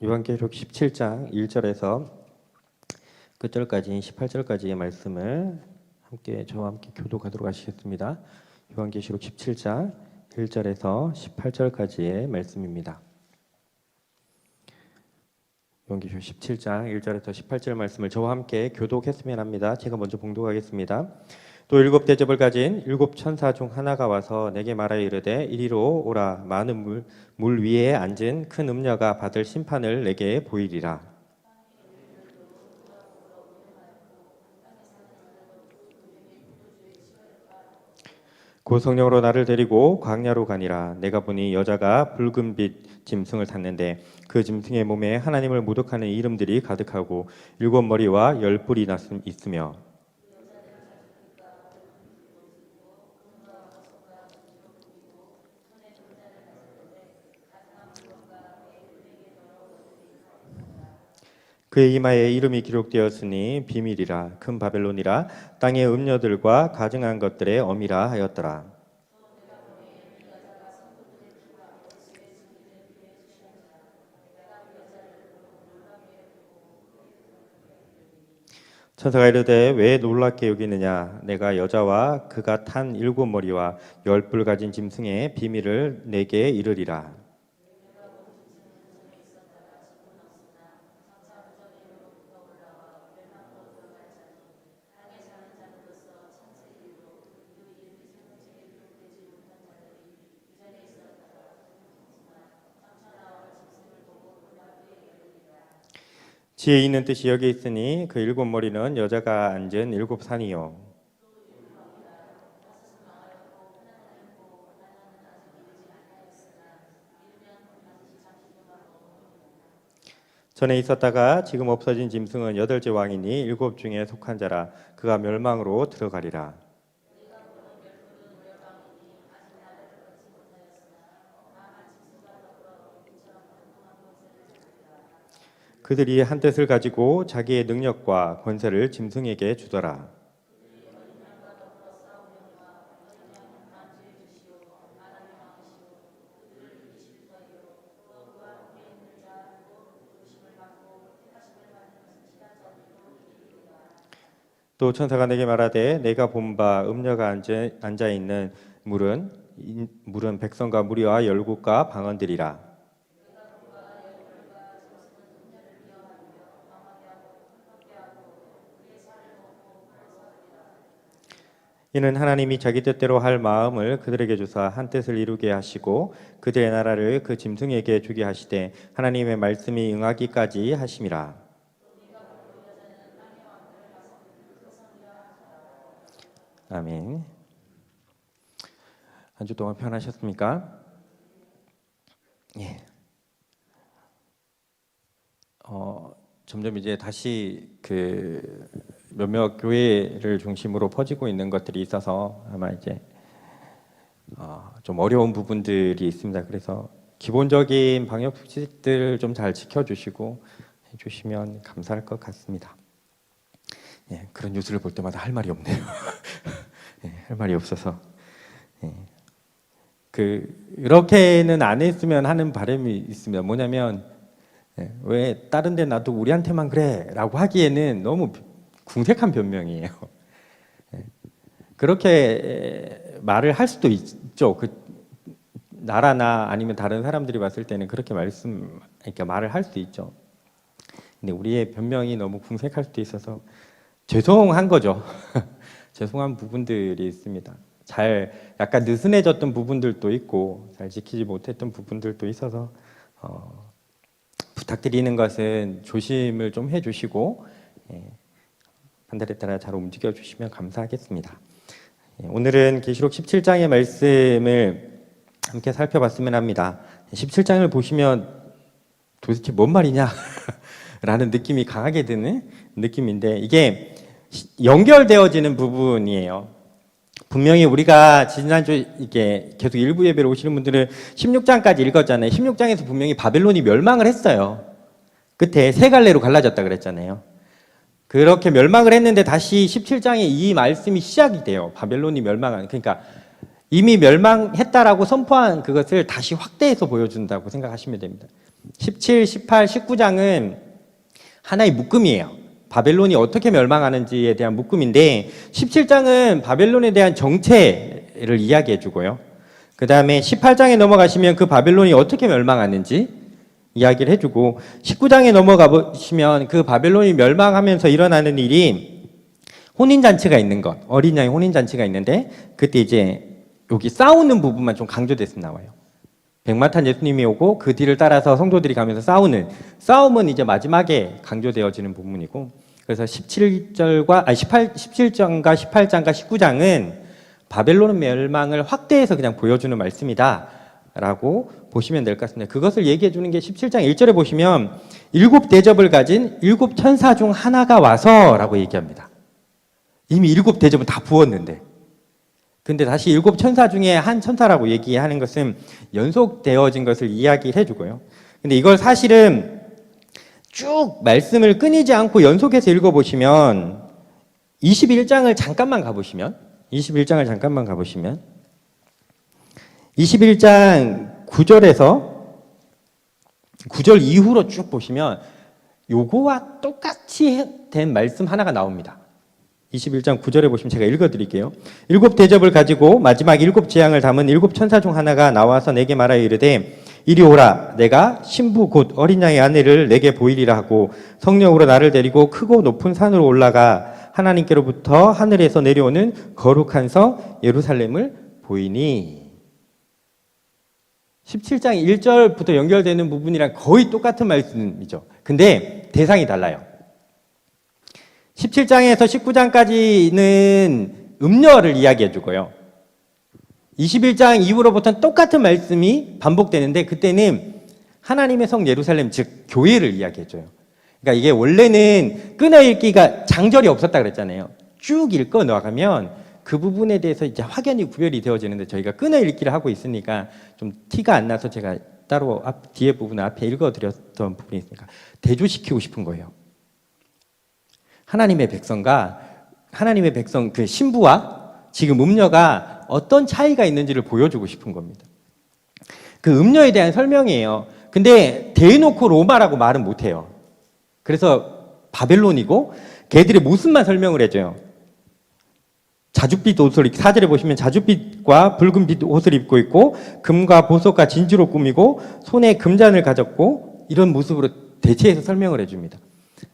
요한계시록 17장 1절에서 끝절까지 18절까지의 말씀을 저와 함께 교독하도록 하시겠습니다. 요한계시록 17장 1절에서 18절까지의 말씀입니다. 요한계시록 17장 1절에서 18절 말씀을 저와 함께 교독했으면 합니다. 제가 먼저 봉독하겠습니다. 또 일곱 대접을 가진 일곱 천사 중 하나가 와서 내게 말하여 이르되 이리로 오라. 많은 물 위에 앉은 큰 음녀가 받을 심판을 내게 보이리라. 그 성령으로 나를 데리고 광야로 가니라. 내가 보니 여자가 붉은빛 짐승을 탔는데 그 짐승의 몸에 하나님을 모독하는 이름들이 가득하고 일곱 머리와 열 뿔이 있으며 그의 이마에 이름이 기록되었으니 비밀이라 큰 바벨론이라 땅의 음녀들과 가증한 것들의 어미라 하였더라. 천사가 이르되 왜 놀랍게 여기느냐. 내가 여자와 그가 탄 일곱 머리와 열 뿔 가진 짐승의 비밀을 내게 이르리라. 지혜 있는 뜻이 여기 있으니 그 일곱 머리는 여자가 앉은 일곱 산이요. 전에 있었다가 지금 없어진 짐승은 여덟째 왕이니 일곱 중에 속한 자라. 그가 멸망으로 들어가리라. 그들이 한 뜻을 가지고 자기의 능력과 권세를 짐승에게 주더라. 또 천사가 내게 말하되 내가 본 바 음녀가 앉아 있는 물은 백성과 무리와 열국과 방언들이라. 이는 하나님이 자기 뜻대로 할 마음을 그들에게 주사 한 뜻을 이루게 하시고 그들의 나라를 그 짐승에게 주게 하시되 하나님의 말씀이 응하기까지 하심이라. 아멘. 한 주 동안 편하셨습니까? 예. 점점 이제 다시 몇몇 교회를 중심으로 퍼지고 있는 것들이 있어서 아마 이제 좀 어려운 부분들이 있습니다. 그래서 기본적인 방역 수칙들 좀 잘 지켜주시고 해주시면 감사할 것 같습니다. 예, 그런 뉴스를 볼 때마다 할 말이 없네요. 예, 할 말이 없어서 이렇게는 안 했으면 하는 바람이 있습니다. 뭐냐면 왜 다른 데 놔도 우리한테만 그래 라고 하기에는 너무 궁색한 변명이에요. 그렇게 말을 할 수도 있죠. 나라나 아니면 다른 사람들이 봤을 때는 그렇게 말을 할 수 있죠. 근데 우리의 변명이 너무 궁색할 수도 있어서 죄송한 거죠. 죄송한 부분들이 있습니다. 약간 느슨해졌던 부분들도 있고 잘 지키지 못했던 부분들도 있어서 부탁드리는 것은 조심을 좀 해주시고 판단에 따라 잘 움직여 주시면 감사하겠습니다. 오늘은 계시록 17장의 말씀을 함께 살펴봤으면 합니다. 17장을 보시면 도대체 뭔 말이냐 라는 느낌이 강하게 드는 느낌인데 이게 연결되어지는 부분이에요. 분명히 우리가 지난주 이게 계속 일부 예배로 오시는 분들은 16장까지 읽었잖아요. 16장에서 분명히 바벨론이 멸망을 했어요. 끝에 세 갈래로 갈라졌다 그랬잖아요. 그렇게 멸망을 했는데 다시 17장에 이 말씀이 시작이 돼요. 바벨론이 멸망한, 그러니까 이미 멸망했다라고 선포한 그것을 다시 확대해서 보여준다고 생각하시면 됩니다. 17, 18, 19장은 하나의 묶음이에요. 바벨론이 어떻게 멸망하는지에 대한 묶음인데 17장은 바벨론에 대한 정체를 이야기해 주고요. 그 다음에 18장에 넘어가시면 그 바벨론이 어떻게 멸망하는지 이야기를 해주고 19장에 넘어가 보시면 그 바벨론이 멸망하면서 일어나는 일이 혼인잔치가 있는 것, 어린 양의 혼인잔치가 있는데 그때 이제 여기 싸우는 부분만 좀 강조돼서 나와요. 백마탄 예수님이 오고 그 뒤를 따라서 성도들이 가면서 싸움은 이제 마지막에 강조되어지는 부분이고 그래서 17장과 18장과 19장은 바벨론 멸망을 확대해서 그냥 보여주는 말씀이다 라고 보시면 될 것 같습니다. 그것을 얘기해 주는 게 17장 1절에 보시면 7 대접을 가진 7 천사 중 하나가 와서 라고 얘기합니다. 이미 7 대접은 다 부었는데 근데 다시 7 천사 중에 한 천사라고 얘기하는 것은 연속되어진 것을 이야기해 주고요. 근데 이걸 사실은 쭉 말씀을 끊이지 않고 연속해서 읽어보시면 21장을 잠깐만 가보시면 21장 9절에서 9절 이후로 쭉 보시면 요거와 똑같이 된 말씀 하나가 나옵니다. 21장 9절에 보시면 제가 읽어드릴게요. 7 대접을 가지고 마지막 7 재앙을 담은 7 천사 중 하나가 나와서 내게 말하여 이르되 이리 오라 내가 신부 곧 어린 양의 아내를 내게 보이리라 하고 성령으로 나를 데리고 크고 높은 산으로 올라가 하나님께로부터 하늘에서 내려오는 거룩한 성 예루살렘을 보이니 17장 1절부터 연결되는 부분이랑 거의 똑같은 말씀이죠. 근데 대상이 달라요. 17장에서 19장까지는 음녀를 이야기해 주고요. 21장 이후로부터는 똑같은 말씀이 반복되는데 그때는 하나님의 성 예루살렘 즉 교회를 이야기해 줘요. 그러니까 이게 원래는 끊어읽기가 장절이 없었다 그랬잖아요. 쭉 읽어 나가면 그 부분에 대해서 이제 확연히 구별이 되어지는데 저희가 끊어읽기를 하고 있으니까 좀 티가 안 나서 제가 따로 뒤에 부분 앞에 읽어드렸던 부분이 있으니까 대조시키고 싶은 거예요. 하나님의 백성 그 신부와 지금 음녀가 어떤 차이가 있는지를 보여주고 싶은 겁니다. 그 음녀에 대한 설명이에요. 근데 대놓고 로마라고 말은 못해요. 그래서 바벨론이고 걔들의 모습만 설명을 해줘요. 자줏빛 옷을 4절에 보시면 자줏빛과 붉은빛 옷을 입고 있고 금과 보석과 진주로 꾸미고 손에 금잔을 가졌고 이런 모습으로 대체해서 설명을 해줍니다.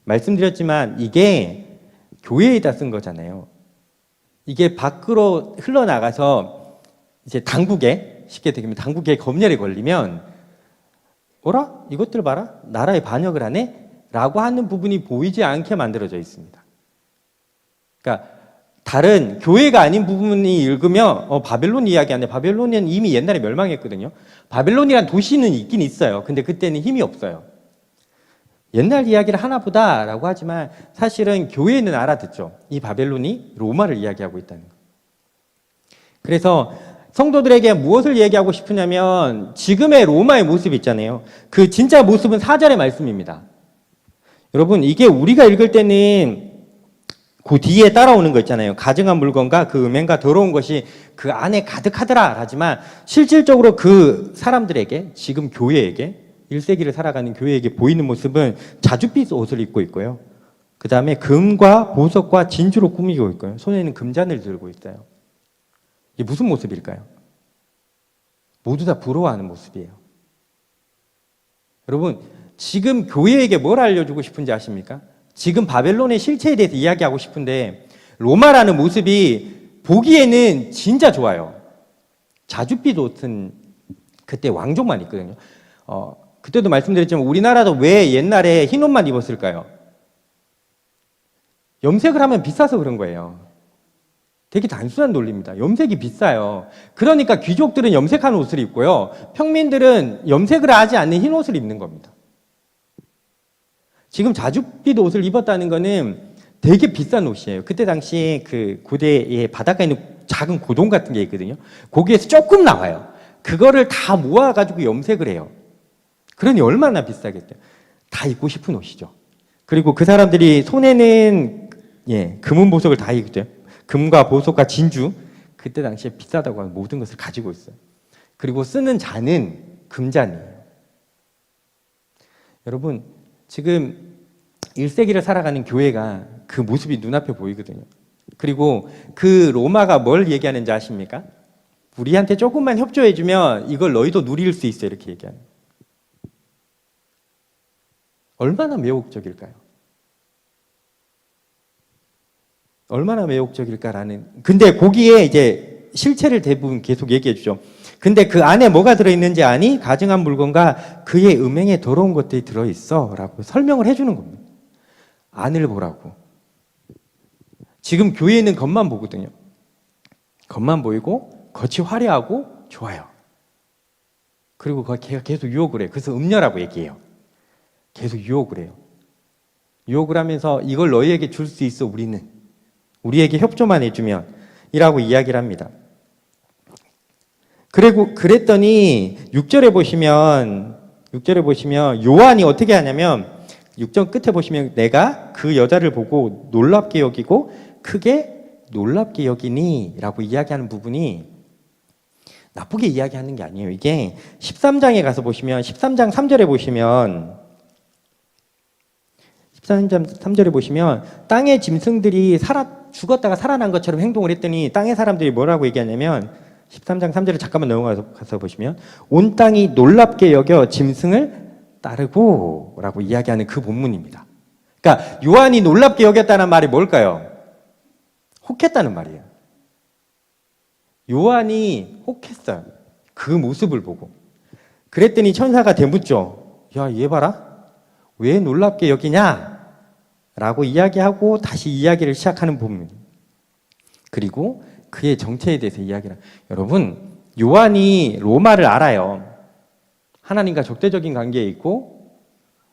말씀드렸지만 이게 교회에다 쓴 거잖아요. 이게 밖으로 흘러나가서 이제 당국에 쉽게 얘기하면 당국에 검열에 걸리면 어라? 이것들 봐라? 나라에 반역을 하네? 라고 하는 부분이 보이지 않게 만들어져 있습니다. 그러니까 다른 교회가 아닌 부분이 읽으면 바벨론 이야기하네. 바벨론은 이미 옛날에 멸망했거든요. 바벨론이란 도시는 있긴 있어요. 근데 그때는 힘이 없어요. 옛날 이야기를 하나 보다라고 하지만 사실은 교회는 알아듣죠. 이 바벨론이 로마를 이야기하고 있다는 거. 그래서 성도들에게 무엇을 얘기하고 싶으냐면 지금의 로마의 모습 있잖아요. 그 진짜 모습은 4절의 말씀입니다. 여러분 이게 우리가 읽을 때는 그 뒤에 따라오는 거 있잖아요. 가증한 물건과 그 음행과 더러운 것이 그 안에 가득하더라 하지만 실질적으로 그 사람들에게 지금 교회에게 1세기를 살아가는 교회에게 보이는 모습은 자줏빛 옷을 입고 있고요. 그 다음에 금과 보석과 진주로 꾸미고 있고요. 손에는 금잔을 들고 있어요. 이게 무슨 모습일까요? 모두 다 부러워하는 모습이에요. 여러분 지금 교회에게 뭘 알려주고 싶은지 아십니까? 지금 바벨론의 실체에 대해서 이야기하고 싶은데 로마라는 모습이 보기에는 진짜 좋아요. 자줏빛 옷은 그때 왕족만 있거든요. 그때도 말씀드렸지만 우리나라도 왜 옛날에 흰 옷만 입었을까요? 염색을 하면 비싸서 그런 거예요. 되게 단순한 논리입니다. 염색이 비싸요. 그러니까 귀족들은 염색한 옷을 입고요. 평민들은 염색을 하지 않는 흰 옷을 입는 겁니다. 지금 자줏빛 옷을 입었다는 거는 되게 비싼 옷이에요. 그때 당시 그 고대의 바닷가에 있는 작은 고동 같은 게 있거든요. 거기에서 조금 나와요. 그거를 다 모아가지고 염색을 해요. 그러니 얼마나 비싸겠대요. 다 입고 싶은 옷이죠. 그리고 그 사람들이 손에는 금은 보석을 다 입죠. 금과 보석과 진주, 그때 당시에 비싸다고 하는 모든 것을 가지고 있어요. 그리고 쓰는 잔은 금잔이에요. 여러분, 지금 1세기를 살아가는 교회가 그 모습이 눈앞에 보이거든요. 그리고 그 로마가 뭘 얘기하는지 아십니까? 우리한테 조금만 협조해주면 이걸 너희도 누릴 수 있어, 이렇게 얘기하는. 얼마나 매혹적일까요? 얼마나 매혹적일까라는. 근데 거기에 이제 실체를 대부분 계속 얘기해 주죠. 근데 그 안에 뭐가 들어있는지 아니? 가증한 물건과 그의 음행에 더러운 것들이 들어있어 라고 설명을 해주는 겁니다. 안을 보라고. 지금 교회는 겉만 보거든요. 겉만 보이고 겉이 화려하고 좋아요. 그리고 걔가 계속 유혹을 해요. 그래서 음녀라고 얘기해요. 계속 유혹을 해요. 유혹을 하면서 이걸 너희에게 줄 수 있어, 우리는. 우리에게 협조만 해주면 이라고 이야기를 합니다. 그리고 그랬더니 6절에 보시면 요한이 어떻게 하냐면 6절 끝에 보시면 내가 그 여자를 보고 놀랍게 여기고 크게 놀랍게 여기니 라고 이야기하는 부분이 나쁘게 이야기하는 게 아니에요. 이게 13장에 가서 보시면 13장 3절에 보시면 13장 3절에 보시면 땅의 짐승들이 죽었다가 살아난 것처럼 행동을 했더니 땅의 사람들이 뭐라고 얘기하냐면 13장 3절을 잠깐만 넘어가서 보시면 온 땅이 놀랍게 여겨 짐승을 따르고 라고 이야기하는 그 본문입니다. 그러니까 요한이 놀랍게 여겼다는 말이 뭘까요? 혹했다는 말이에요. 요한이 혹했어요. 그 모습을 보고. 그랬더니 천사가 대묻죠. 야, 얘 봐라. 왜 놀랍게 여기냐? 라고 이야기하고 다시 이야기를 시작하는 부분. 그리고 그의 정체에 대해서 이야기를. 여러분, 요한이 로마를 알아요. 하나님과 적대적인 관계에 있고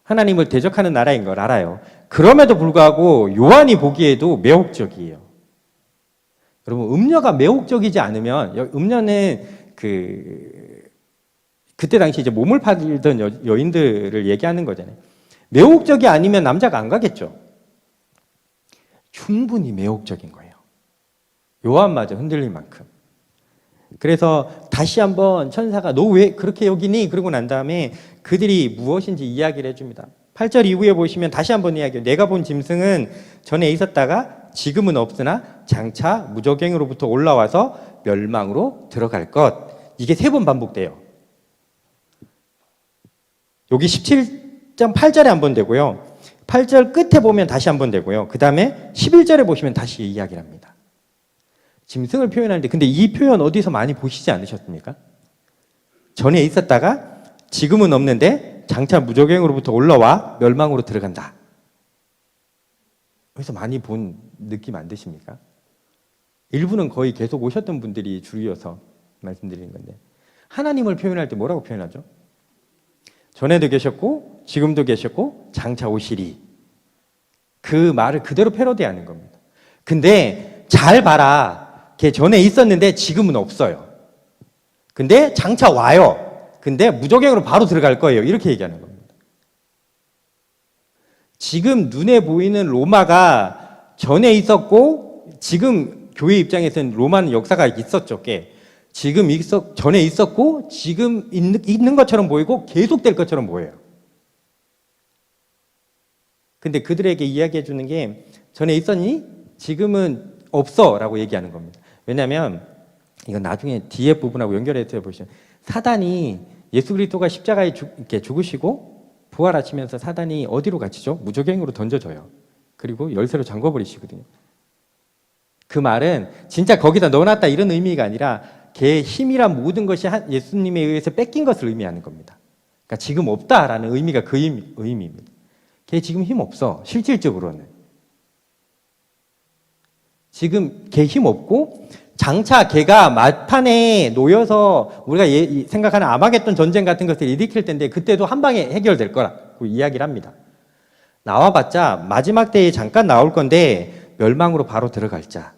하나님을 대적하는 나라인 걸 알아요. 그럼에도 불구하고 요한이 보기에도 매혹적이에요. 여러분, 음녀가 매혹적이지 않으면, 음녀는 그때 당시 이제 몸을 팔던 여인들을 얘기하는 거잖아요. 매혹적이 아니면 남자가 안 가겠죠. 충분히 매혹적인 거예요. 요한마저 흔들릴 만큼. 그래서 다시 한번 천사가 너 왜 그렇게 여기니? 그러고 난 다음에 그들이 무엇인지 이야기를 해줍니다. 8절 이후에 보시면 다시 한번 이야기해요. 내가 본 짐승은 전에 있었다가 지금은 없으나 장차 무저갱으로부터 올라와서 멸망으로 들어갈 것. 이게 3번 반복돼요. 여기 17장 8절에 한 번 되고요. 8절 끝에 보면 다시 한 번 되고요. 그 다음에 11절에 보시면 다시 이야기를 합니다. 짐승을 표현하는데, 근데 이 표현 어디서 많이 보시지 않으셨습니까? 전에 있었다가 지금은 없는데 장차 무저갱으로부터 올라와 멸망으로 들어간다. 그래서 많이 본 느낌 안 드십니까? 일부는 거의 계속 오셨던 분들이 주이어서 말씀드리는 건데, 하나님을 표현할 때 뭐라고 표현하죠? 전에도 계셨고 지금도 계셨고 장차 오시리. 그 말을 그대로 패러디하는 겁니다. 근데 잘 봐라. 걔 전에 있었는데 지금은 없어요. 근데 장차 와요. 근데 무저갱으로 바로 들어갈 거예요. 이렇게 얘기하는 겁니다. 지금 눈에 보이는 로마가 전에 있었고, 지금 교회 입장에서는 로마는 역사가 있었죠. 꽤. 지금 전에 있었고 지금 있는 것처럼 보이고 계속될 것처럼 보여요. 근데 그들에게 이야기해 주는 게 전에 있었니? 지금은 없어 라고 얘기하는 겁니다. 왜냐하면 이건 나중에 뒤에 부분하고 연결해서 보시면 사단이 예수 그리스도가 십자가에 죽으시고 부활하시면서 사단이 어디로 갇히죠? 무저갱으로 던져져요. 그리고 열쇠로 잠궈버리시거든요. 그 말은 진짜 거기다 넣어놨다 이런 의미가 아니라 걔의 힘이란 모든 것이 예수님에 의해서 뺏긴 것을 의미하는 겁니다. 그러니까 지금 없다라는 의미가 그 의미입니다. 걔 지금 힘 없어. 실질적으로는. 지금 걔 힘 없고 장차 걔가 막판에 놓여서 우리가 생각하는 아마겟돈 전쟁 같은 것을 일으킬 텐데 그때도 한 방에 해결될 거라고 이야기를 합니다. 나와봤자 마지막 때에 잠깐 나올 건데 멸망으로 바로 들어갈 자.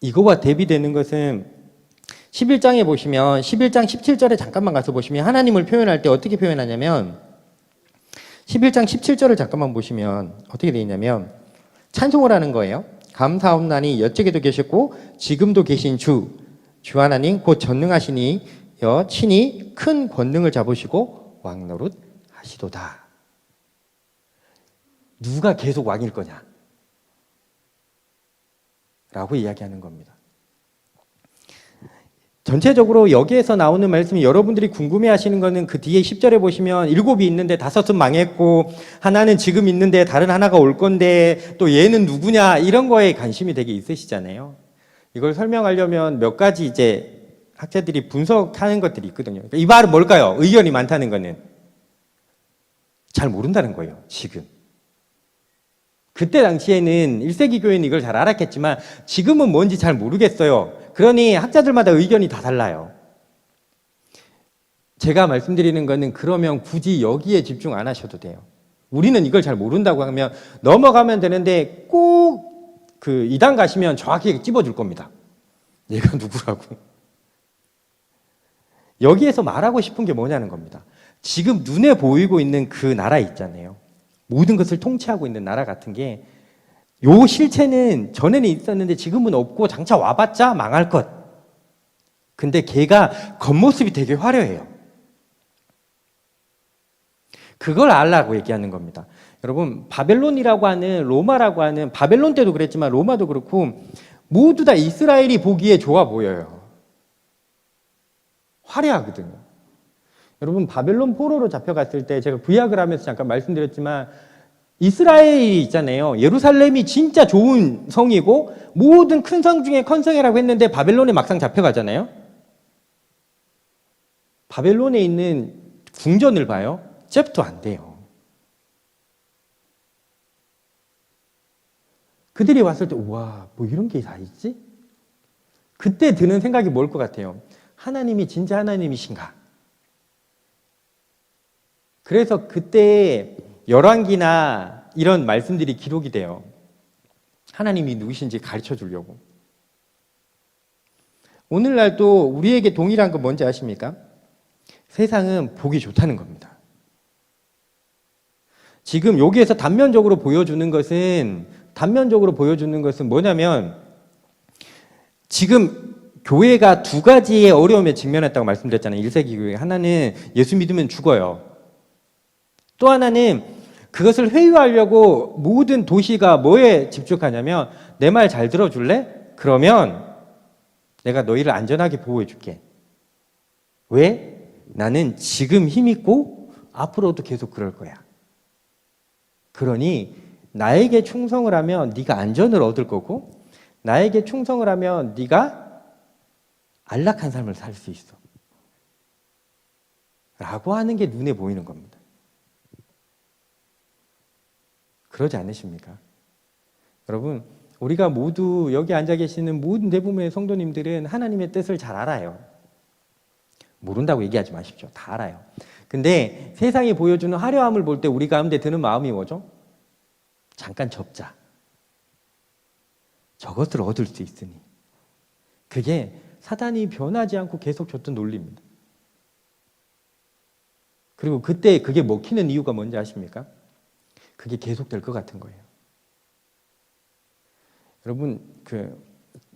이거와 대비되는 것은 11장에 보시면 11장 17절에 잠깐만 가서 보시면 하나님을 표현할 때 어떻게 표현하냐면 11장 17절을 잠깐만 보시면 어떻게 되어 있냐면 찬송을 하는 거예요. 감사옵나니 여쪽에도 계셨고 지금도 계신 주 하나님 곧 전능하시니 친히 큰 권능을 잡으시고 왕노릇 하시도다. 누가 계속 왕일 거냐? 라고 이야기하는 겁니다. 전체적으로 여기에서 나오는 말씀이 여러분들이 궁금해하시는 거는 그 뒤에 10절에 보시면 7이 있는데 5은 망했고 하나는 지금 있는데 다른 하나가 올 건데 또 얘는 누구냐 이런 거에 관심이 되게 있으시잖아요. 이걸 설명하려면 몇 가지 이제 학자들이 분석하는 것들이 있거든요. 이 말은 뭘까요? 의견이 많다는 거는 잘 모른다는 거예요. 지금. 그때 당시에는 1세기 교회는 이걸 잘 알았겠지만 지금은 뭔지 잘 모르겠어요. 그러니 학자들마다 의견이 다 달라요. 제가 말씀드리는 거는 그러면 굳이 여기에 집중 안 하셔도 돼요. 우리는 이걸 잘 모른다고 하면 넘어가면 되는데 꼭 그 이단 가시면 정확하게 찝어줄 겁니다. 얘가 누구라고. 여기에서 말하고 싶은 게 뭐냐는 겁니다. 지금 눈에 보이고 있는 그 나라 있잖아요. 모든 것을 통치하고 있는 나라 같은 게 요 실체는 전에는 있었는데 지금은 없고 장차 와봤자 망할 것. 근데 걔가 겉모습이 되게 화려해요. 그걸 알라고 얘기하는 겁니다. 여러분 바벨론이라고 하는 로마라고 하는 바벨론 때도 그랬지만 로마도 그렇고 모두 다 이스라엘이 보기에 좋아 보여요. 화려하거든요. 여러분 바벨론 포로로 잡혀갔을 때 제가 구약을 하면서 잠깐 말씀드렸지만 이스라엘이 있잖아요. 예루살렘이 진짜 좋은 성이고 모든 큰 성 중에 컨성이라고 했는데 바벨론에 막상 잡혀가잖아요. 바벨론에 있는 궁전을 봐요. 잽도 안 돼요. 그들이 왔을 때 우와 뭐 이런 게 다 있지? 그때 드는 생각이 뭘 것 같아요? 하나님이 진짜 하나님이신가? 그래서 그때 열왕기나 이런 말씀들이 기록이 돼요. 하나님이 누구신지 가르쳐 주려고. 오늘날도 우리에게 동일한 건 뭔지 아십니까? 세상은 보기 좋다는 겁니다. 지금 여기에서 단면적으로 보여주는 것은 뭐냐면 지금 교회가 두 가지의 어려움에 직면했다고 말씀드렸잖아요. 1세기 교회. 하나는 예수 믿으면 죽어요. 또 하나는 그것을 회유하려고 모든 도시가 뭐에 집중하냐면 내 말 잘 들어줄래? 그러면 내가 너희를 안전하게 보호해 줄게. 왜? 나는 지금 힘있고 앞으로도 계속 그럴 거야. 그러니 나에게 충성을 하면 네가 안전을 얻을 거고 나에게 충성을 하면 네가 안락한 삶을 살 수 있어. 라고 하는 게 눈에 보이는 겁니다. 그러지 않으십니까? 여러분, 우리가 모두 여기 앉아 계시는 모든 대부분의 성도님들은 하나님의 뜻을 잘 알아요. 모른다고 얘기하지 마십시오. 다 알아요. 근데 세상이 보여주는 화려함을 볼 때 우리 가운데 드는 마음이 뭐죠? 잠깐 접자. 저것을 얻을 수 있으니. 그게 사단이 변하지 않고 계속 줬던 논리입니다. 그리고 그때 그게 먹히는 이유가 뭔지 아십니까? 그게 계속될 것 같은 거예요. 여러분,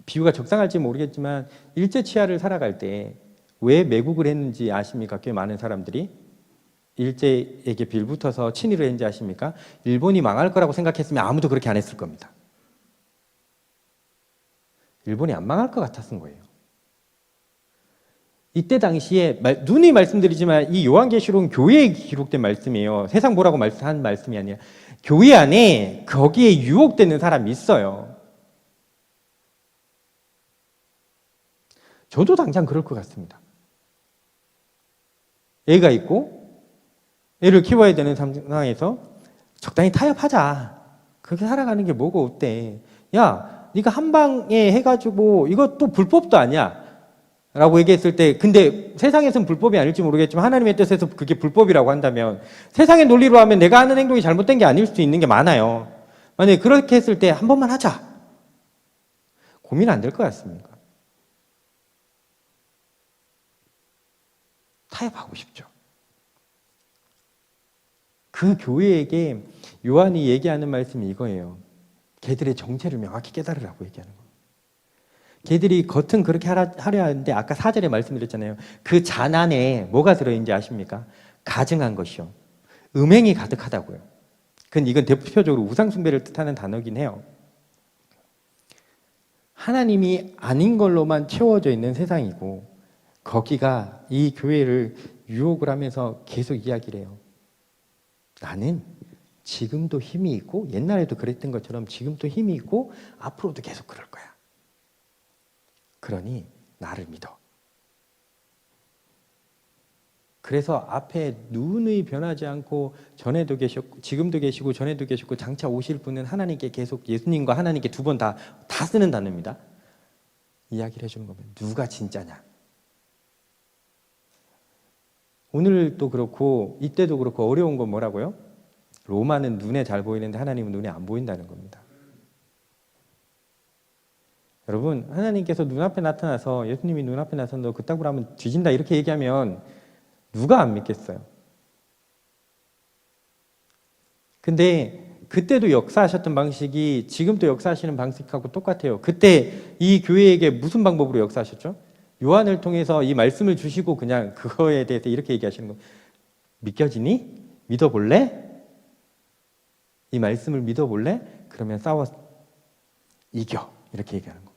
비유가 적당할지 모르겠지만 일제 치하를 살아갈 때 왜 매국을 했는지 아십니까? 꽤 많은 사람들이 일제에게 빌붙어서 친일을 했는지 아십니까? 일본이 망할 거라고 생각했으면 아무도 그렇게 안 했을 겁니다. 일본이 안 망할 것 같았은 거예요. 이때 당시에 누누이 말씀드리지만 이 요한계시록은 교회에 기록된 말씀이에요. 세상 보라고 한 말씀이 아니라 교회 안에 거기에 유혹되는 사람이 있어요. 저도 당장 그럴 것 같습니다. 애가 있고 애를 키워야 되는 상황에서 적당히 타협하자. 그렇게 살아가는 게 뭐가 어때? 야, 네가 한 방에 해가지고 이것도 불법도 아니야. 라고 얘기했을 때 근데 세상에서는 불법이 아닐지 모르겠지만 하나님의 뜻에서 그게 불법이라고 한다면 세상의 논리로 하면 내가 하는 행동이 잘못된 게 아닐 수 있는 게 많아요. 만약에 그렇게 했을 때 한 번만 하자. 고민 안 될 것 같습니까? 타협하고 싶죠. 그 교회에게 요한이 얘기하는 말씀이 이거예요. 걔들의 정체를 명확히 깨달으라고 얘기하는 거예요. 걔들이 겉은 그렇게 하려 하는데 아까 4절에 말씀드렸잖아요. 그 잔 안에 뭐가 들어있는지 아십니까? 가증한 것이요. 음행이 가득하다고요. 이건 대표적으로 우상숭배를 뜻하는 단어긴 해요. 하나님이 아닌 걸로만 채워져 있는 세상이고 거기가 이 교회를 유혹을 하면서 계속 이야기를 해요. 나는 지금도 힘이 있고 옛날에도 그랬던 것처럼 지금도 힘이 있고 앞으로도 계속 그럴 거야. 그러니 나를 믿어. 그래서 앞에 누누이 변하지 않고 전에도 계셨고 지금도 계시고 전에도 계셨고 장차 오실 분은 하나님께 계속 예수님과 하나님께 두 번 다 쓰는 단어입니다. 이야기를 해주는 겁니다. 누가 진짜냐. 오늘도 그렇고 이때도 그렇고 어려운 건 뭐라고요? 로마는 눈에 잘 보이는데 하나님은 눈에 안 보인다는 겁니다. 여러분, 하나님께서 눈앞에 나타나서 예수님이 눈앞에 나타나서 너 그따구로 하면 뒤진다 이렇게 얘기하면 누가 안 믿겠어요? 근데 그때도 역사하셨던 방식이 지금도 역사하시는 방식하고 똑같아요. 그때 이 교회에게 무슨 방법으로 역사하셨죠? 요한을 통해서 이 말씀을 주시고 그냥 그거에 대해서 이렇게 얘기하시는 거예요. 믿겨지니? 믿어볼래? 이 말씀을 믿어볼래? 그러면 싸워 이겨. 이렇게 얘기하는 겁니다.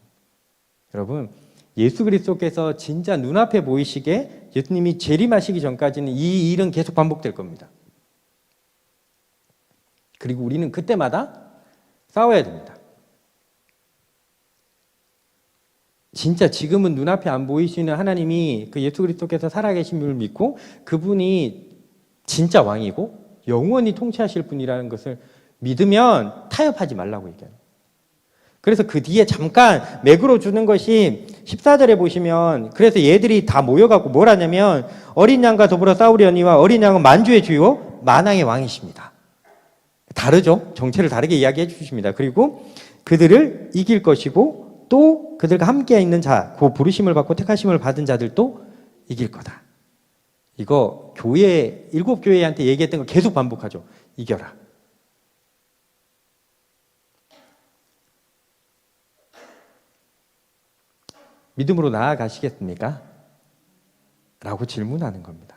여러분, 예수 그리스도께서 진짜 눈앞에 보이시게 예수님이 재림하시기 전까지는 이 일은 계속 반복될 겁니다. 그리고 우리는 그때마다 싸워야 됩니다. 진짜 지금은 눈앞에 안 보이시는 하나님이 그 예수 그리스도께서 살아계심을 믿고 그분이 진짜 왕이고 영원히 통치하실 분이라는 것을 믿으면 타협하지 말라고 얘기해요. 그래서 그 뒤에 잠깐 맥으로 주는 것이 14절에 보시면 그래서 얘들이 다 모여갖고 뭘 하냐면 어린 양과 더불어 싸우려니와 어린 양은 만주의 주요 만왕의 왕이십니다. 다르죠? 정체를 다르게 이야기해 주십니다. 그리고 그들을 이길 것이고 또 그들과 함께 있는 자, 그 부르심을 받고 택하심을 받은 자들도 이길 거다. 이거 교회, 7교회한테 얘기했던 거 계속 반복하죠. 이겨라. 믿음으로 나아가시겠습니까? 라고 질문하는 겁니다.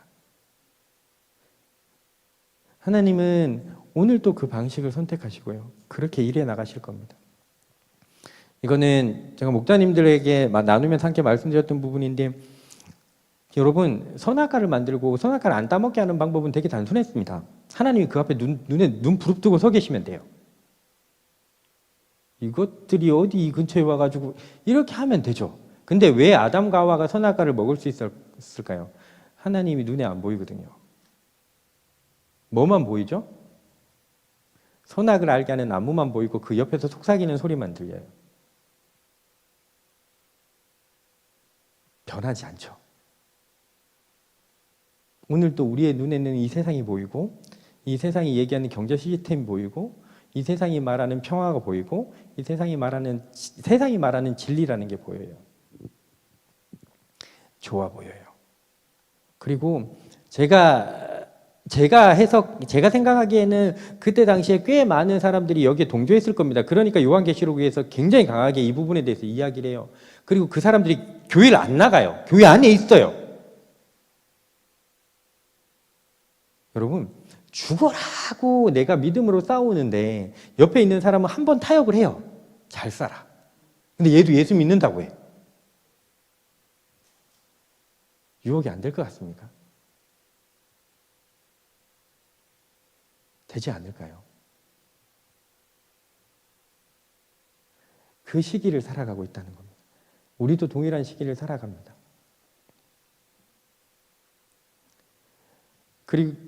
하나님은 오늘 또 그 방식을 선택하시고요. 그렇게 일해 나가실 겁니다. 이거는 제가 목자님들에게 나누면서 함께 말씀드렸던 부분인데 여러분 선악과를 만들고 선악과를 안 따먹게 하는 방법은 되게 단순했습니다. 하나님이 그 앞에 눈에 눈 부릅뜨고 서 계시면 돼요. 이것들이 어디 이 근처에 와가지고 이렇게 하면 되죠. 근데 왜 아담과 하와가 선악과를 먹을 수 있었을까요? 하나님이 눈에 안 보이거든요. 뭐만 보이죠? 선악을 알게 하는 나무만 보이고 그 옆에서 속삭이는 소리만 들려요. 변하지 않죠. 오늘도 우리의 눈에는 이 세상이 보이고 이 세상이 얘기하는 경제 시스템이 보이고 이 세상이 말하는 평화가 보이고 이 세상이 말하는 진리라는 게 보여요. 좋아 보여요. 그리고 제가 생각하기에는 그때 당시에 꽤 많은 사람들이 여기에 동조했을 겁니다. 그러니까 요한계시록에서 굉장히 강하게 이 부분에 대해서 이야기를 해요. 그리고 그 사람들이 교회를 안 나가요. 교회 안에 있어요. 여러분, 죽어라고 내가 믿음으로 싸우는데 옆에 있는 사람은 한 번 타협을 해요. 잘 살아. 근데 얘도 예수 믿는다고 해. 유혹이 안 될 것 같습니까? 되지 않을까요? 그 시기를 살아가고 있다는 겁니다. 우리도 동일한 시기를 살아갑니다.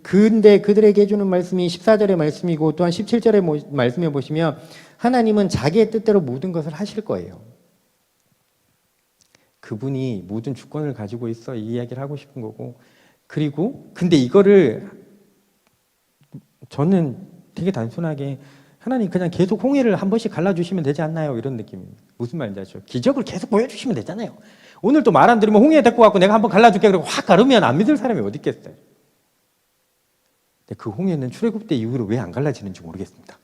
근데 그들에게 해주는 말씀이 14절의 말씀이고 또한 17절의 말씀에 보시면 하나님은 자기의 뜻대로 모든 것을 하실 거예요. 그분이 모든 주권을 가지고 있어 이 이야기를 하고 싶은 거고 그리고 근데 이거를 저는 되게 단순하게 하나님 그냥 계속 홍해를 한 번씩 갈라주시면 되지 않나요? 이런 느낌입니다. 무슨 말인지 아시죠? 기적을 계속 보여주시면 되잖아요. 오늘 또 말 안 들으면 홍해에 데리고 가고 내가 한번 갈라줄게 그러고 확 가르면 안 믿을 사람이 어디 있겠어요? 근데 그 홍해는 출애굽 때 이후로 왜 안 갈라지는지 모르겠습니다.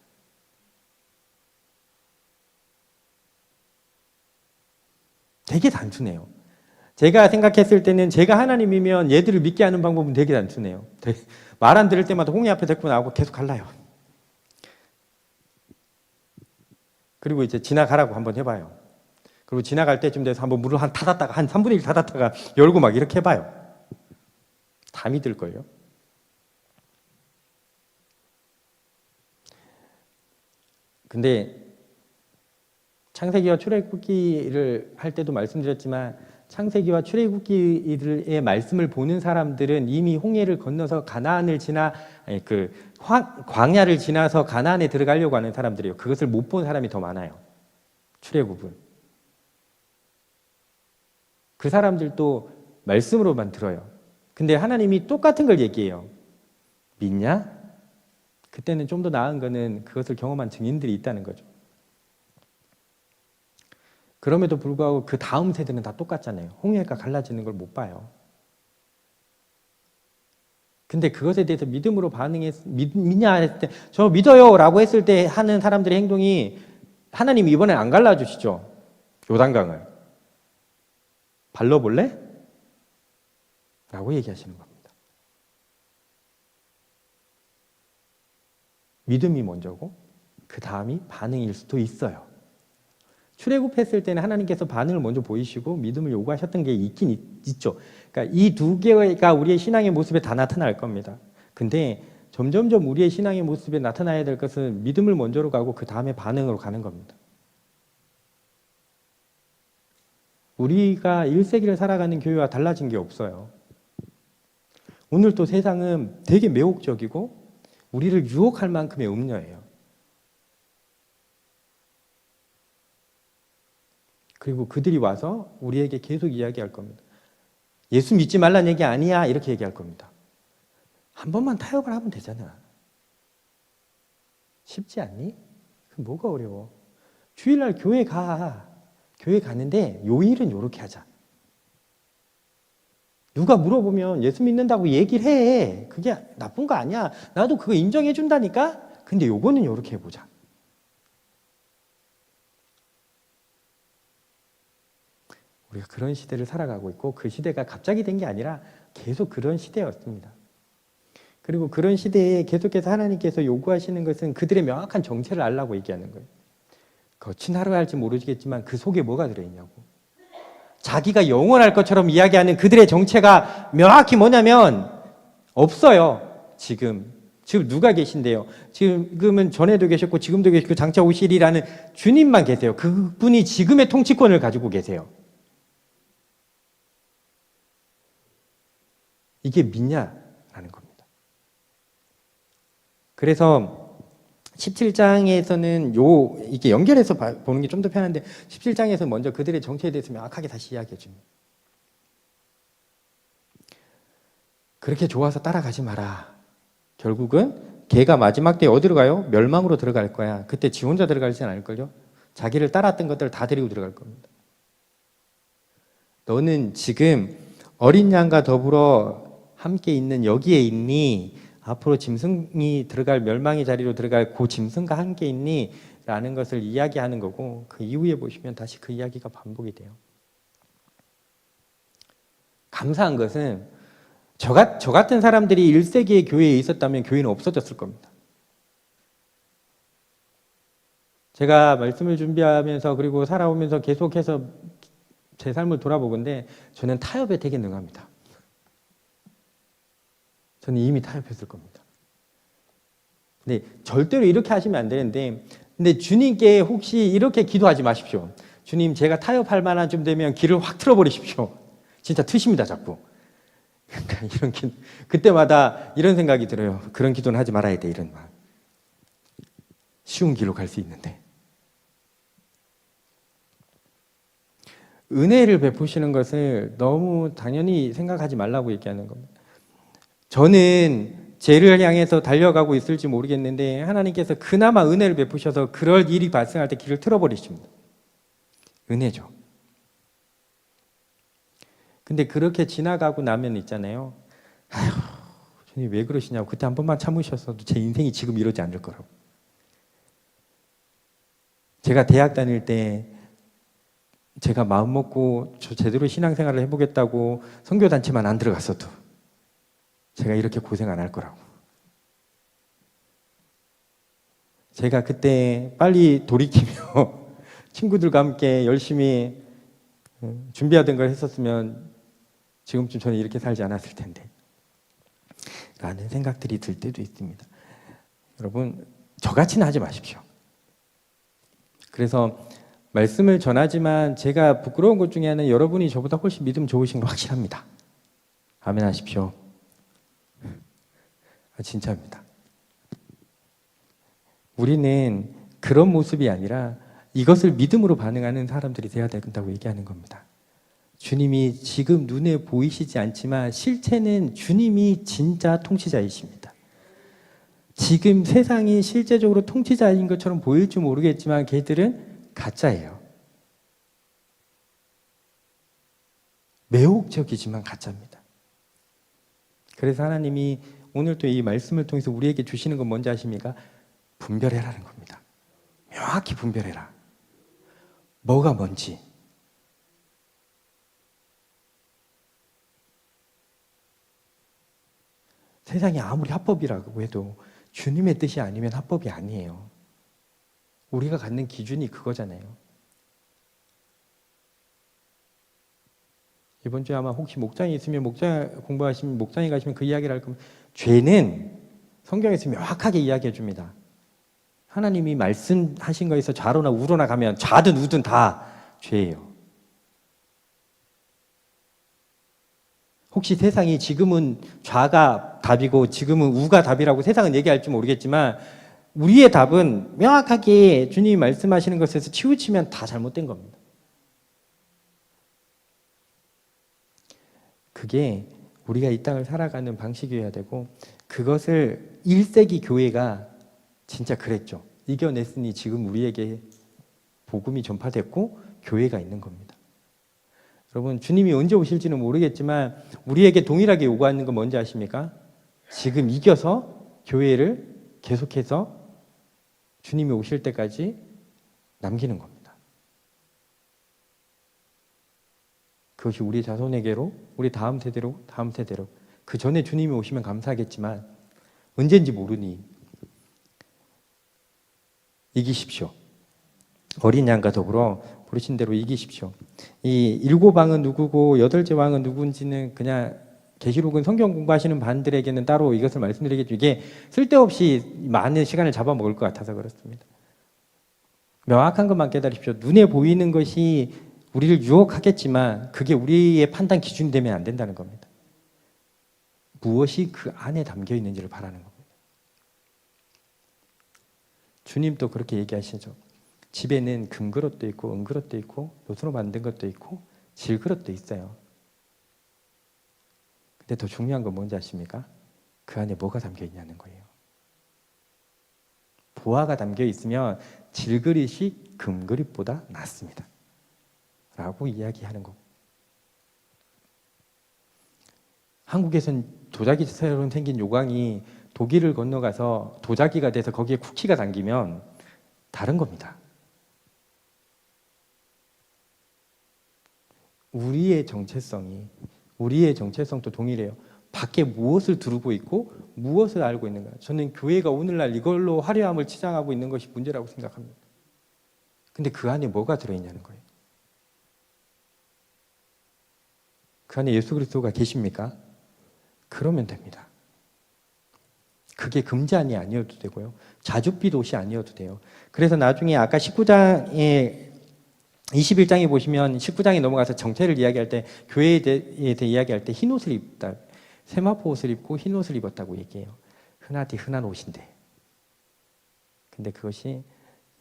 되게 단순해요. 제가 생각했을 때는 제가 하나님이면 얘들을 믿게 하는 방법은 되게 단순해요. 말 안 들을 때마다 홍해 앞에 데리고 나오고 계속 갈라요. 그리고 이제 지나가라고 한번 해봐요. 그리고 지나갈 때쯤 돼서 한번 물을 한 3분의 1 닫았다가 열고 막 이렇게 해봐요. 다 믿을걸요. 근데 창세기와 출애굽기를 할 때도 말씀드렸지만 창세기와 출애굽기의 말씀을 보는 사람들은 이미 홍해를 건너서 가나안을 지나 광야를 지나서 가나안에 들어가려고 하는 사람들이에요. 그것을 못 본 사람이 더 많아요. 출애굽은. 그 사람들도 말씀으로만 들어요. 근데 하나님이 똑같은 걸 얘기해요. 믿냐? 그때는 좀 더 나은 거는 그것을 경험한 증인들이 있다는 거죠. 그럼에도 불구하고 그 다음 세대는 다 똑같잖아요. 홍해가 갈라지는 걸 못 봐요. 근데 그것에 대해서 믿음으로 믿냐 했을 때, 저 믿어요 라고 했을 때 하는 사람들의 행동이 하나님 이번엔 안 갈라주시죠. 요단강을. 발로 볼래? 라고 얘기하시는 겁니다. 믿음이 먼저고 그 다음이 반응일 수도 있어요. 출애굽했을 때는 하나님께서 반응을 먼저 보이시고 믿음을 요구하셨던 게 있긴 있죠. 그러니까 이 두 개가 우리의 신앙의 모습에 다 나타날 겁니다. 근데 점점점 우리의 신앙의 모습에 나타나야 될 것은 믿음을 먼저로 가고 그 다음에 반응으로 가는 겁니다. 우리가 1세기를 살아가는 교회와 달라진 게 없어요. 오늘 또 세상은 되게 매혹적이고 우리를 유혹할 만큼의 음녀예요. 그리고 그들이 와서 우리에게 계속 이야기할 겁니다. 예수 믿지 말라는 얘기 아니야 이렇게 얘기할 겁니다. 한 번만 타협을 하면 되잖아. 쉽지 않니? 그럼 뭐가 어려워? 주일날 교회 가. 교회 가는데 요일은 요렇게 하자. 누가 물어보면 예수 믿는다고 얘기를 해. 그게 나쁜 거 아니야. 나도 그거 인정해 준다니까? 근데 요거는 요렇게 해보자. 우리가 그런 시대를 살아가고 있고 그 시대가 갑자기 된 게 아니라 계속 그런 시대였습니다. 그리고 그런 시대에 계속해서 하나님께서 요구하시는 것은 그들의 명확한 정체를 알라고 얘기하는 거예요. 거친 하루 할지 모르겠지만 그 속에 뭐가 들어있냐고. 자기가 영원할 것처럼 이야기하는 그들의 정체가 명확히 뭐냐면 없어요. 지금 누가 계신데요? 지금은 전에도 계셨고 지금도 계시고 장차 오시리라는 주님만 계세요. 그분이 지금의 통치권을 가지고 계세요. 이게 믿냐라는 겁니다. 그래서 17장에서는 이게 연결해서 보는 게 좀 더 편한데 17장에서 먼저 그들의 정체에 대해서 명확하게 다시 이야기해 줍니다. 그렇게 좋아서 따라가지 마라. 결국은 걔가 마지막 때 어디로 가요? 멸망으로 들어갈 거야. 그때 지 혼자 들어가지는 않을걸요? 자기를 따랐던 것들을 다 데리고 들어갈 겁니다. 너는 지금 어린 양과 더불어 함께 있는 여기에 있니? 앞으로 짐승이 들어갈 멸망의 자리로 들어갈 그 짐승과 함께 있니? 라는 것을 이야기하는 거고 그 이후에 보시면 다시 그 이야기가 반복이 돼요. 감사한 것은 저 같은 사람들이 1세기의 교회에 있었다면 교회는 없어졌을 겁니다. 제가 말씀을 준비하면서 그리고 살아오면서 계속해서 제 삶을 돌아보건데 저는 타협에 되게 능합니다. 저는 이미 타협했을 겁니다. 근데 절대로 이렇게 하시면 안 되는데 근데 주님께 혹시 이렇게 기도하지 마십시오. 주님 제가 타협할 만한 좀 되면 길을 확 틀어버리십시오. 진짜 트십니다 자꾸. 이런 그때마다 이런 생각이 들어요. 그런 기도는 하지 말아야 돼 이런 마음. 쉬운 길로 갈 수 있는데. 은혜를 베푸시는 것을 너무 당연히 생각하지 말라고 얘기하는 겁니다. 저는 죄를 향해서 달려가고 있을지 모르겠는데 하나님께서 그나마 은혜를 베푸셔서 그럴 일이 발생할 때 길을 틀어버리십니다. 은혜죠. 근데 그렇게 지나가고 나면 있잖아요. 아휴, 주님 왜 그러시냐고. 그때 한 번만 참으셨어도 제 인생이 지금 이러지 않을 거라고. 제가 대학 다닐 때 제가 마음 먹고 제대로 신앙생활을 해보겠다고 선교단체만 안 들어갔어도 제가 이렇게 고생 안 할 거라고. 제가 그때 빨리 돌이키며 친구들과 함께 열심히 준비하던 걸 했었으면 지금쯤 저는 이렇게 살지 않았을 텐데 라는 생각들이 들 때도 있습니다. 여러분, 저같이는 하지 마십시오. 그래서 말씀을 전하지만 제가 부끄러운 것 중에 하나는 여러분이 저보다 훨씬 믿음 좋으신 거 확실합니다. 아멘 하십시오. 진짜입니다. 우리는 그런 모습이 아니라 이것을 믿음으로 반응하는 사람들이 되어야 된다고 얘기하는 겁니다. 주님이 지금 눈에 보이시지 않지만 실체는 주님이 진짜 통치자이십니다. 지금 세상이 실제적으로 통치자인 것처럼 보일지 모르겠지만 걔들은 가짜예요. 매혹적이지만 가짜입니다. 그래서 하나님이 오늘 또 이 말씀을 통해서 우리에게 주시는 건 뭔지 아십니까? 분별해라는 겁니다. 명확히 분별해라. 뭐가 뭔지. 세상이 아무리 합법이라고 해도 주님의 뜻이 아니면 합법이 아니에요. 우리가 갖는 기준이 그거잖아요. 이번 주에 아마 혹시 목장이 있으면 목장 공부하시면 목장에 가시면 그 이야기를 할 겁니다. 죄는 성경에서 명확하게 이야기해 줍니다. 하나님이 말씀하신 거에서 좌로나 우로나 가면 좌든 우든 다 죄예요. 혹시 세상이 지금은 좌가 답이고 지금은 우가 답이라고 세상은 얘기할지 모르겠지만 우리의 답은 명확하게 주님이 말씀하시는 것에서 치우치면 다 잘못된 겁니다. 그게 우리가 이 땅을 살아가는 방식이어야 되고 그것을 1세기 교회가 진짜 그랬죠. 이겨냈으니 지금 우리에게 복음이 전파됐고 교회가 있는 겁니다. 여러분, 주님이 언제 오실지는 모르겠지만 우리에게 동일하게 요구하는 건 뭔지 아십니까? 지금 이겨서 교회를 계속해서 주님이 오실 때까지 남기는 겁니다. 그것이 우리 자손에게로, 우리 다음 세대로, 다음 세대로. 그 전에 주님이 오시면 감사하겠지만 언젠지 모르니 이기십시오. 어린 양과 더불어 부르신 대로 이기십시오. 이 7왕은 누구고 8째 왕은 누군지는 그냥 계시록은 성경 공부하시는 반들에게는 따로 이것을 말씀드리겠죠. 이게 쓸데없이 많은 시간을 잡아먹을 것 같아서 그렇습니다. 명확한 것만 깨달으십시오. 눈에 보이는 것이 우리를 유혹하겠지만 그게 우리의 판단 기준이 되면 안 된다는 겁니다. 무엇이 그 안에 담겨 있는지를 바라는 겁니다. 주님도 그렇게 얘기하시죠. 집에는 금그릇도 있고 은그릇도 있고 요소로 만든 것도 있고 질그릇도 있어요. 근데 더 중요한 건 뭔지 아십니까? 그 안에 뭐가 담겨 있냐는 거예요. 보화가 담겨 있으면 질그릇이 금그릇보다 낫습니다. 라고 이야기하는 거고. 한국에선 도자기처럼 생긴 요광이 독일을 건너가서 도자기가 돼서 거기에 쿠키가 담기면 다른 겁니다. 우리의 정체성도 동일해요. 밖에 무엇을 두르고 있고 무엇을 알고 있는가. 저는 교회가 오늘날 이걸로 화려함을 치장하고 있는 것이 문제라고 생각합니다. 근데 그 안에 뭐가 들어있냐는 거예요. 그 안에 예수 그리스도가 계십니까? 그러면 됩니다. 그게 금잔이 아니어도 되고요. 자줏빛 옷이 아니어도 돼요. 그래서 나중에 아까 19장에 21장에 보시면 19장에 넘어가서 정체를 이야기할 때 교회에 대해 이야기할 때 흰 옷을 입다. 세마포 옷을 입고 흰 옷을 입었다고 얘기해요. 흔하디 흔한 옷인데. 근데 그것이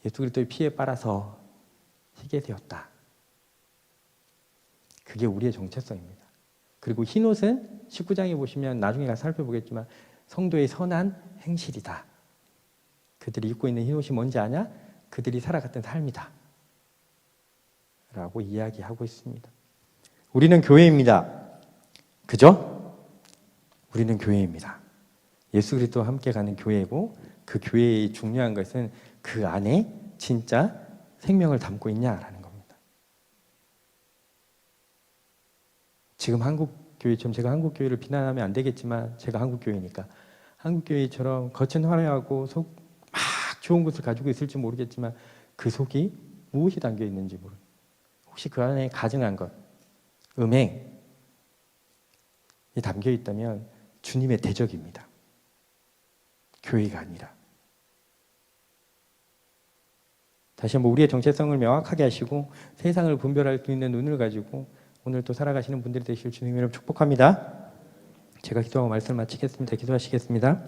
예수 그리스도의 피에 빨아서 희게 되었다. 그게 우리의 정체성입니다. 그리고 흰 옷은 19장에 보시면 나중에 가서 살펴보겠지만 성도의 선한 행실이다. 그들이 입고 있는 흰 옷이 뭔지 아냐? 그들이 살아갔던 삶이다. 라고 이야기하고 있습니다. 우리는 교회입니다. 그죠? 우리는 교회입니다. 예수 그리스도와 함께 가는 교회고 그 교회의 중요한 것은 그 안에 진짜 생명을 담고 있냐라는 겁니다. 지금 한국 교회처럼, 제가 한국 교회를 비난하면 안 되겠지만 제가 한국 교회니까, 한국 교회처럼 겉은 화려하고 속 막 좋은 것을 가지고 있을지 모르겠지만 그 속이 무엇이 담겨 있는지 모르. 혹시 그 안에 가증한 것, 음행이 담겨 있다면 주님의 대적입니다. 교회가 아니라. 다시 한번 우리의 정체성을 명확하게 하시고 세상을 분별할 수 있는 눈을 가지고 오늘 또 살아가시는 분들이 되실 주님 이름 축복합니다. 제가 기도하고 말씀을 마치겠습니다. 기도하시겠습니다.